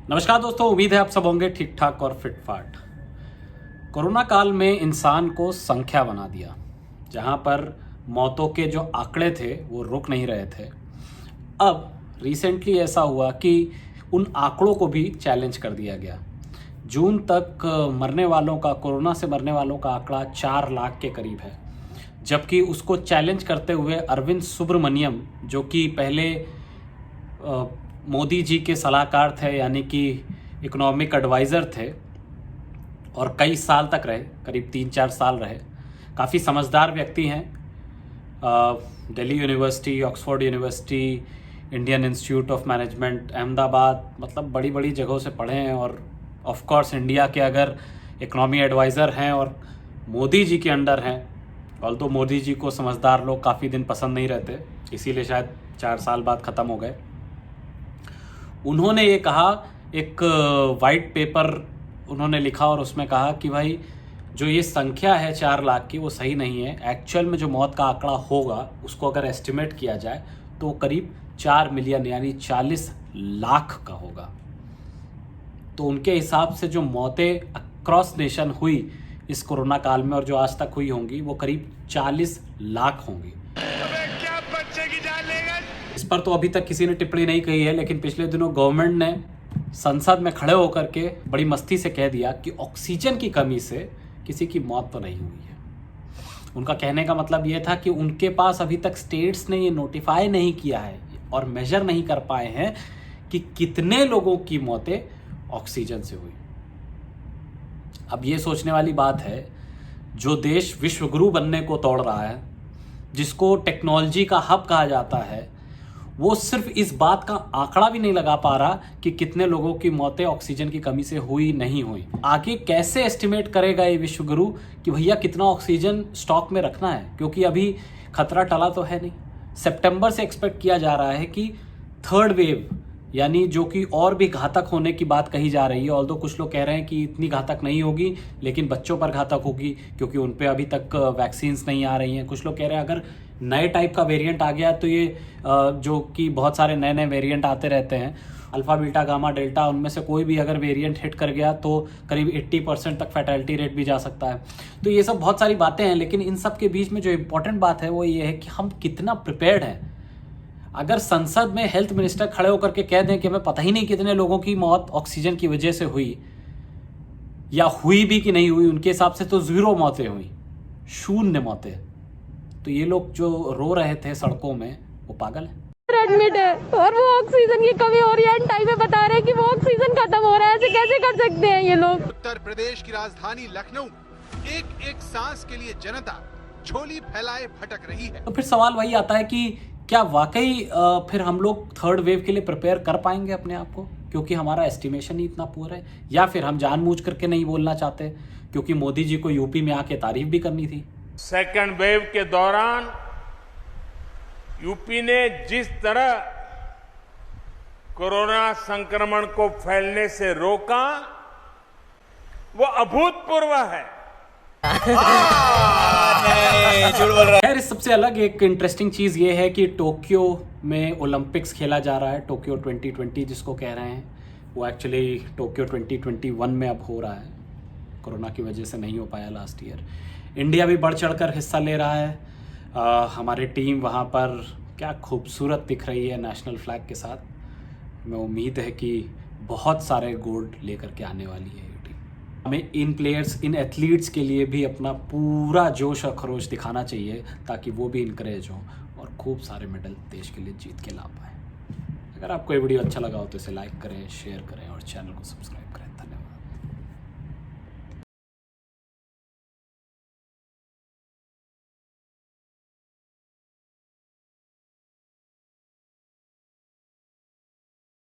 नमस्कार दोस्तों, उम्मीद है आप सब होंगे ठीक ठाक और फिट फाट। कोरोना काल में इंसान को संख्या बना दिया, जहां पर मौतों के जो आंकड़े थे वो रुक नहीं रहे थे। अब रिसेंटली ऐसा हुआ कि उन आंकड़ों को भी चैलेंज कर दिया गया। जून तक मरने वालों का, कोरोना से मरने वालों का आंकड़ा 4 लाख के करीब है, जबकि उसको चैलेंज करते हुए अरविंद सुब्रमण्यम, जो कि पहले मोदी जी के सलाहकार थे, यानी कि इकोनॉमिक एडवाइज़र थे और कई साल तक रहे, करीब 3-4 साल रहे। काफ़ी समझदार व्यक्ति हैं। Delhi university, Oxford university, Indian institute of management, Ahmedabad, मतलब बड़ी बड़ी जगहों से पढ़े हैं। और ऑफ कोर्स इंडिया के अगर इकोनॉमी एडवाइज़र हैं और मोदी जी के अंडर हैं, ऑल्दो मोदी जी को समझदार लोग काफ़ी दिन पसंद नहीं रहते, इसीलिए शायद 4 साल बाद ख़त्म हो गए। उन्होंने ये कहा, एक वाइट पेपर उन्होंने लिखा और उसमें कहा कि भाई जो ये संख्या है 4 लाख की वो सही नहीं है। एक्चुअल में जो मौत का आंकड़ा होगा उसको अगर एस्टिमेट किया जाए तो करीब 4 मिलियन यानी 40 लाख का होगा। तो उनके हिसाब से जो मौतें अक्रॉस नेशन हुई इस कोरोना काल में और जो आज तक हुई होंगी वो करीब 40 लाख होंगी। क्या बच्चे की जान लेगा? इस पर तो अभी तक किसी ने टिप्पणी नहीं कही है, लेकिन पिछले दिनों गवर्नमेंट ने संसद में खड़े होकर के बड़ी मस्ती से कह दिया कि ऑक्सीजन की कमी से किसी की मौत तो नहीं हुई है। उनका कहने का मतलब ये था कि उनके पास अभी तक स्टेट्स ने ये नोटिफाई नहीं किया है और मेजर नहीं कर पाए हैं कि कितने लोगों की मौतें ऑक्सीजन से हुई। अब ये सोचने वाली बात है, जो देश विश्वगुरु बनने को तोड़ रहा है, जिसको टेक्नोलॉजी का हब कहा जाता है, वो सिर्फ इस बात का आंकड़ा भी नहीं लगा पा रहा कि कितने लोगों की मौतें ऑक्सीजन की कमी से हुई नहीं हुई। आगे कैसे एस्टिमेट करेगा ये विश्वगुरु कि भैया कितना ऑक्सीजन स्टॉक में रखना है, क्योंकि अभी खतरा टला तो है नहीं। सितंबर से एक्सपेक्ट किया जा रहा है कि थर्ड वेव, यानी जो कि और भी घातक होने की बात कही जा रही है। ऑल्दो कुछ लोग कह रहे हैं कि इतनी घातक नहीं होगी, लेकिन बच्चों पर घातक होगी क्योंकि उन पे अभी तक वैक्सीन्स नहीं आ रही हैं। कुछ लोग कह रहे हैं अगर नए टाइप का वेरिएंट आ गया तो ये जो कि बहुत सारे नए नए वेरिएंट आते रहते हैं, अल्फा, बीटा, गामा, डेल्टा, उनमें से कोई भी अगर वेरिएंट हिट कर गया तो करीब 80% तक फैटेलिटी रेट भी जा सकता है। तो ये सब बहुत सारी बातें हैं, लेकिन इन सब के बीच में जो इम्पोर्टेंट बात है वो ये है कि हम कितना प्रिपेयर्ड हैं। अगर संसद में हेल्थ मिनिस्टर खड़े होकर के कह दें कि हमें पता ही नहीं कितने लोगों की मौत ऑक्सीजन की वजह से हुई, या हुई भी कि नहीं हुई, उनके हिसाब से तो 0 मौतें हुई, 0 मौतें, तो ये लोग जो रो रहे थे सड़कों में वो पागल है। एडमिट है और वो ऑक्सीजन की कमी हो रही है। एंड टाइम में बता रहे हैं कि वो ऑक्सीजन खत्म हो रहा है। ऐसे कैसे कर सकते हैं ये लोग? उत्तर प्रदेश की राजधानी लखनऊ, एक एक सांस के लिए जनता झोली फैलाए भटक रही है। तो फिर सवाल वही आता है कि क्या वाकई फिर हम लोग थर्ड वेव के लिए प्रिपेयर कर पाएंगे अपने आप को, क्योंकि हमारा एस्टिमेशन ही इतना पुअर है, या फिर हम जानबूझ करके नहीं बोलना चाहते क्योंकि मोदी जी को यूपी में आके तारीफ भी करनी थी। सेकेंड वेव के दौरान यूपी ने जिस तरह कोरोना संक्रमण को फैलने से रोका वो अभूतपूर्व है। खैर, इस सबसे अलग एक इंटरेस्टिंग चीज़ ये है कि टोक्यो में ओलंपिक्स खेला जा रहा है। टोक्यो 2020 जिसको कह रहे हैं, वो एक्चुअली टोक्यो 2021 में अब हो रहा है। कोरोना की वजह से नहीं हो पाया लास्ट ईयर। इंडिया भी बढ़ चढ़कर हिस्सा ले रहा है। हमारी टीम वहाँ पर क्या खूबसूरत दिख रही है नेशनल फ्लैग के साथ। मैं उम्मीद है कि बहुत सारे गोल्ड लेकर के आने वाली है ये टीम। हमें इन प्लेयर्स, इन एथलीट्स के लिए भी अपना पूरा जोश और खरोश दिखाना चाहिए ताकि वो भी इनकरेज हों और खूब सारे मेडल देश के लिए जीत के ला पाएँ। अगर आपको ये वीडियो अच्छा लगा हो तो इसे लाइक करें, शेयर करें और चैनल को सब्सक्राइब करें।